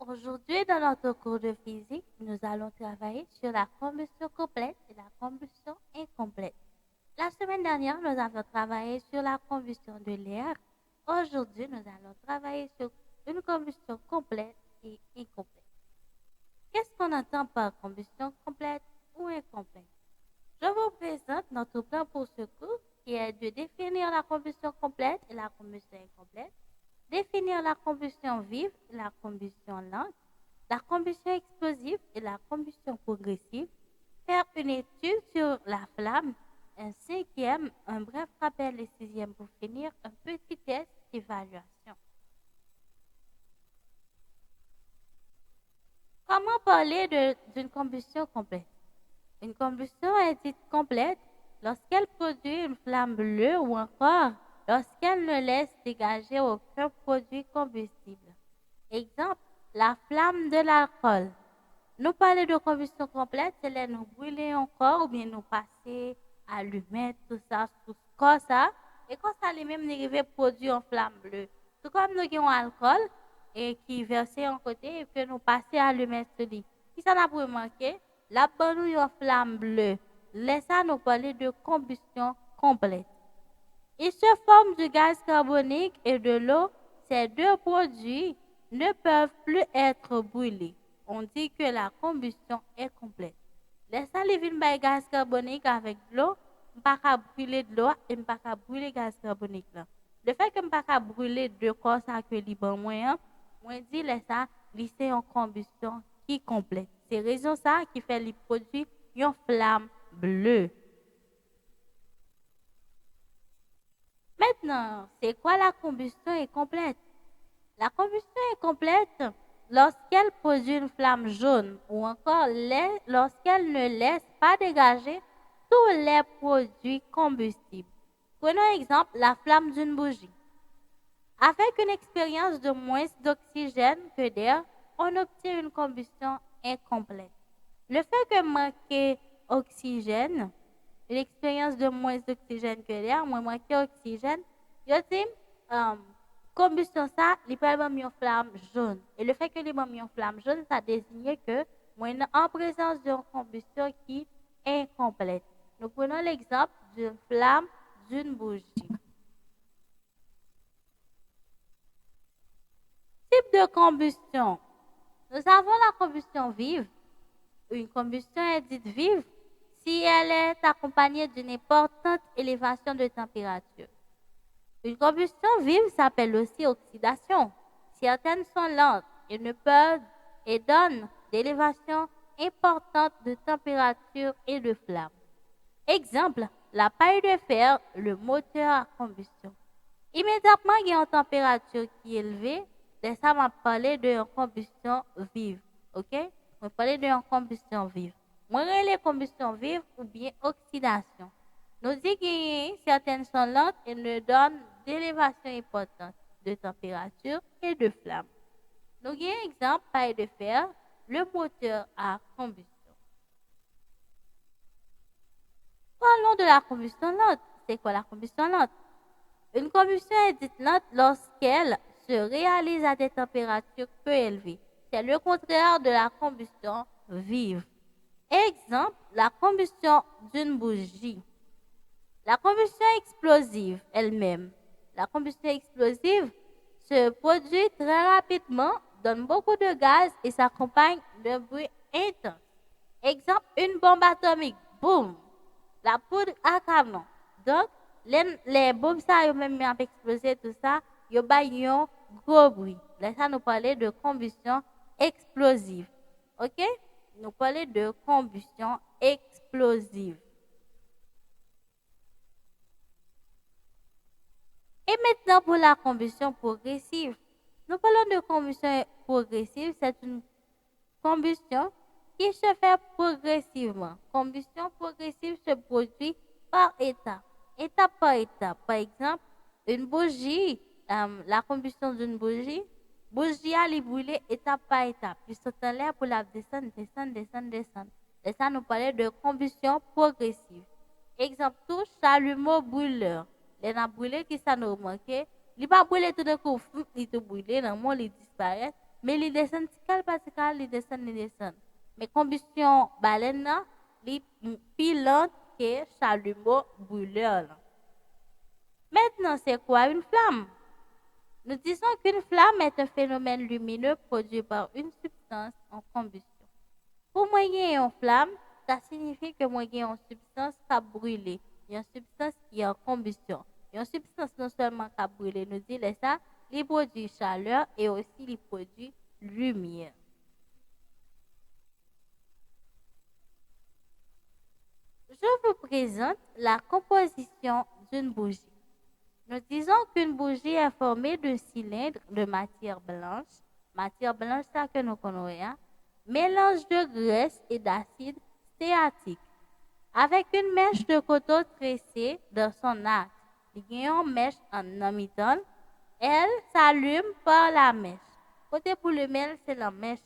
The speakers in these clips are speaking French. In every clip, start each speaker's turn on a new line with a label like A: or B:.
A: Aujourd'hui, dans notre cours de physique, nous allons travailler sur la combustion complète et la combustion incomplète. La semaine dernière, nous avons travaillé sur la combustion de l'air. Aujourd'hui, nous allons travailler sur une combustion complète et incomplète. Qu'est-ce qu'on entend par combustion complète ou incomplète? Je vous présente notre plan pour ce cours qui est de définir la combustion complète et la combustion incomplète, définir la combustion vive et la combustion lente, la combustion explosive et la combustion progressive, faire une étude sur la flamme, un cinquième, un bref rappel et sixième pour finir, un petit test d'évaluation. Comment parler d'une combustion complète? Une combustion est dite complète lorsqu'elle produit une flamme bleue ou encore lorsqu'elle ne laisse dégager aucun produit combustible. Exemple, la flamme de l'alcool. Nous parler de combustion complète, c'est là nous brûler encore ou bien nous passer allumettes, tout ça, tout ça. Et quand ça lui même arrive produire une flamme bleue. Tout comme nous avons alcool et qui versé en côté et puis nous passer allumettes sur lui. Si ça n'a pas manqué, la bonne une flamme bleue. Laissez nous parler de combustion complète. Il se forme du gaz carbonique et de l'eau. Ces deux produits ne peuvent plus être brûlés. On dit que la combustion est complète. Laissez les vignes par gaz carbonique avec de l'eau, pas qu'à brûler de l'eau et pas qu'à brûler gaz carbonique là. Le fait que je pas qu'à brûler deux corps ça que libre moyen, moi dit laissez c'est en combustion qui complète. C'est raison ça qui fait les produits une flamme bleue. Maintenant, c'est quoi la combustion incomplète? La combustion incomplète lorsqu'elle produit une flamme jaune ou encore lorsqu'elle ne laisse pas dégager tous les produits combustibles. Prenons exemple la flamme d'une bougie. Avec une expérience de moins d'oxygène que d'air, on obtient une combustion incomplète. Le fait que manquer oxygène, une expérience de moins d'oxygène que d'air, moins manquer oxygène, je dis, combustion ça, il peut avoir une flamme jaune. Et le fait que il mis une flamme jaune, ça désigne que moi en présence d'une combustion qui est incomplète. Nous prenons l'exemple d'une flamme d'une bougie. Type de combustion. Nous avons la combustion vive. Une combustion est dite vive si elle est accompagnée d'une importante élévation de température. Une combustion vive s'appelle aussi oxydation. Certaines sont lentes et ne peuvent et donnent d'élévation importante de température et de flamme. Exemple, la paille de fer, le moteur à combustion. Immédiatement, il y a une température qui est élevée, et ça m'a parlé de combustion vive. OK? On va parler de combustion vive. Moi, les combustions vives ou bien oxydation. Nous disons que certaines sont lentes et ne donnent d'élévation importante de température et de flamme. Nous avons un exemple, paille de fer, le moteur à combustion. Parlons de la combustion lente. C'est quoi la combustion lente? Une combustion est dite lente lorsqu'elle se réalise à des températures peu élevées. C'est le contraire de la combustion vive. Exemple, la combustion d'une bougie. La combustion explosive elle-même. La combustion explosive se produit très rapidement, donne beaucoup de gaz et s'accompagne d'un bruit intense. Exemple, une bombe atomique. Boum! La poudre à canon. Donc, les bombes, ça, yo même avec exploser tout ça, yo ba un gros bruit. Là, ça nous parlait de combustion explosive. OK? Nous parlait de combustion explosive. Et maintenant pour la combustion progressive. Nous parlons de combustion progressive, c'est une combustion qui se fait progressivement. Combustion progressive se produit par étape par étape. Par exemple, une bougie, la combustion d'une bougie à les brûler étape par étape. Puis sauter en l'air pour la descendre, descendre, descendre, descendre. Et ça nous parlait de combustion progressive. Exemple, tout chalumeau brûleur. Les a brûlé qui ça nous manqué. Il pas brûlé tout d'un coup, il te brûlé, dans le monde il disparaît. mais il descend partical, il descend. Mais combustion baleine, là, il plus lente que chalumeau brûleur. Là. Maintenant, c'est quoi une flamme? Nous disons qu'une flamme est un phénomène lumineux produit par une substance en combustion. Pour moi, une flamme, ça signifie que moi, une substance qui a brûlé, une substance qui est en combustion. Une substance non seulement qui a brûlé, nous dit ça, il produit chaleur et aussi il produit lumière. Je vous présente la composition d'une bougie. Nous disons qu'une bougie est formée d'un cylindre de matière blanche ça que nous connaissons, mélange de graisse et d'acide stéatique, avec une mèche de coton tressée dans son axe. Il y a une mèche en amiton, elle s'allume par la mèche. Côté pour le mel, c'est la mèche.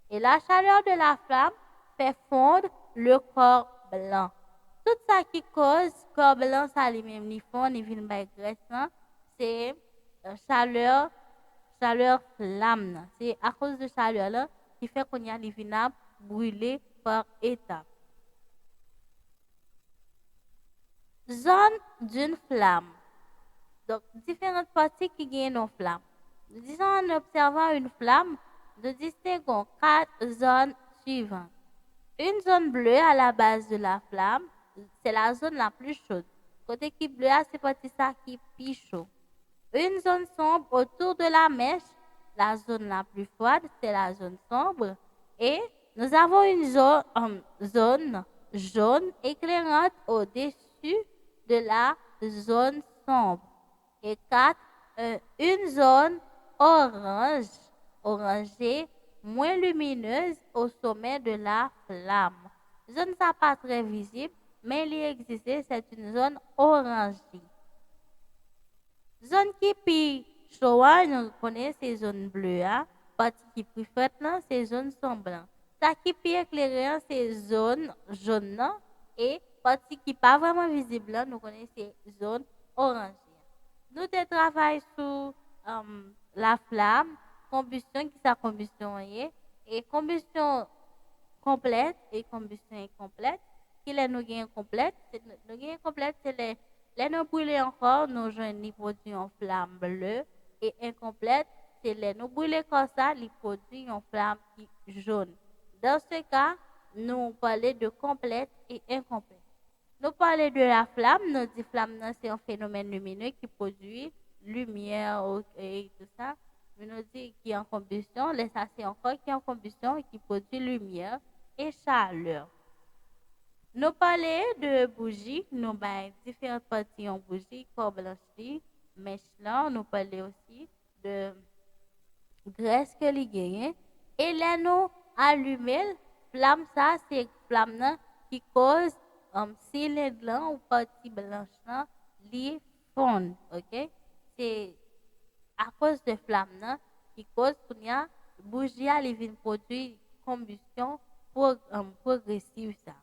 A: Et la chaleur de la flamme fait fondre le corps blanc. Tout ça qui cause corps blanc, ça lui-même, ni fond, ni vin by graisse, c'est chaleur flamme. C'est à cause de chaleur là qui fait qu'on y a les vinables brûlés par étapes. Zone d'une flamme. Donc, différentes parties qui gagnent une flamme. Nous disons en observant une flamme, nous distinguons 4 zones suivantes. Une zone bleue à la base de la flamme, c'est la zone la plus chaude. Côté qui bleu, c'est partie ça qui est plus chaud. Une zone sombre autour de la mèche, la zone la plus froide, c'est la zone sombre. Et nous avons une zone jaune éclairante au-dessus de la zone sombre. Et 4, une zone orangée, moins lumineuse au sommet de la flamme. Zone ça pas très visible, mais il existe, c'est une zone orangée. Zone qui est chaude, nous connaissons ces zones bleues, partie qui est plus faite, c'est zone sombre. Ça qui est éclairé, c'est zone jaune, et partie qui n'est pas vraiment visible, nous connaissons ces zones orangées. Nous travaillons sur la flamme, combustion qui est combustion et combustion complète et combustion incomplète. Qui est nous gagnons complète? Nous gagnons complète, c'est les nous brûler encore, nous joignons les produits en flamme bleue et incomplète, c'est les nous brûler comme ça, les produits en flamme jaune. Dans ce cas, nous parlons de complète et incomplète. Nous parlons de la flamme, nous disons flamme c'est un phénomène lumineux qui produit lumière et tout ça. Mais nous disons qui est en combustion, ça c'est encore qui est en combustion et qui produit lumière et chaleur. Nous parlons de bougies, nous avons différentes parties en bougie, corps blanchi, mèche là, nous parlons aussi de graisse que les gagne. Et là, nous allumons, flamme ça, c'est flamme qui cause cylindre là ou partie blanche là, li fond, ok? C'est à cause de flamme là qui cause qu'il y a bougie à les produit combustion progressive ça.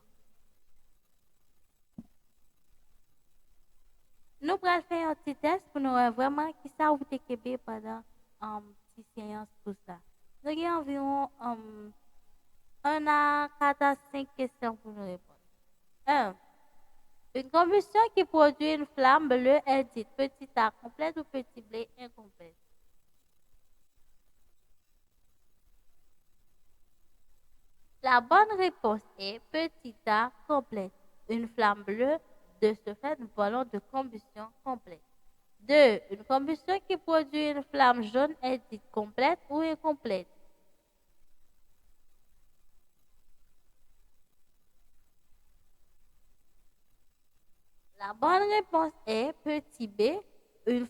A: Nous allons faire un petit test pour nous voir vraiment qui ça vous t'équipez pendant petite séance pour ça. Nous avons environ 1 à 4 à 5 questions pour nous répondre. 1. Une combustion qui produit une flamme bleue est dite petit A complète ou petit B incomplète? La bonne réponse est petit A complète. Une flamme bleue, de ce fait, nous parlons de combustion complète. 2. Une combustion qui produit une flamme jaune est dite complète ou incomplète? La bonne réponse est petit b. Une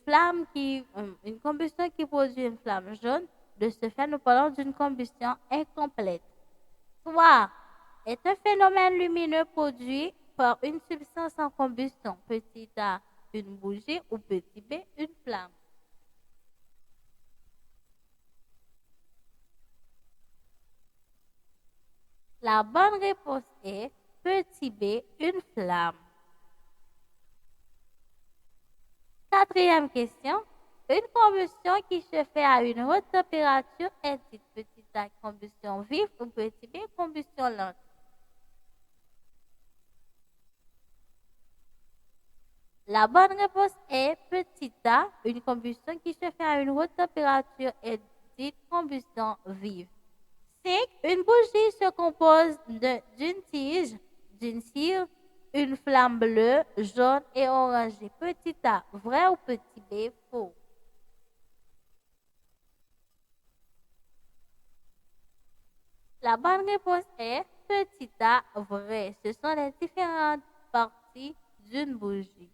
A: combustion qui produit une flamme jaune, de ce fait, nous parlons d'une combustion incomplète. 3. Est un phénomène lumineux produit par une substance en combustion, petit a, une bougie ou petit b, une flamme. La bonne réponse est petit b, une flamme. 4e question. Une combustion qui se fait à une haute température est dite petite A combustion vive ou petit B combustion lente. La bonne réponse est petit A. Une combustion qui se fait à une haute température est dite combustion vive. 5. Une bougie se compose d'une tige, d'une cire, une flamme bleue, jaune et orangée. Petit A, vrai ou petit B, faux? La bonne réponse est petit A, vrai. Ce sont les différentes parties d'une bougie.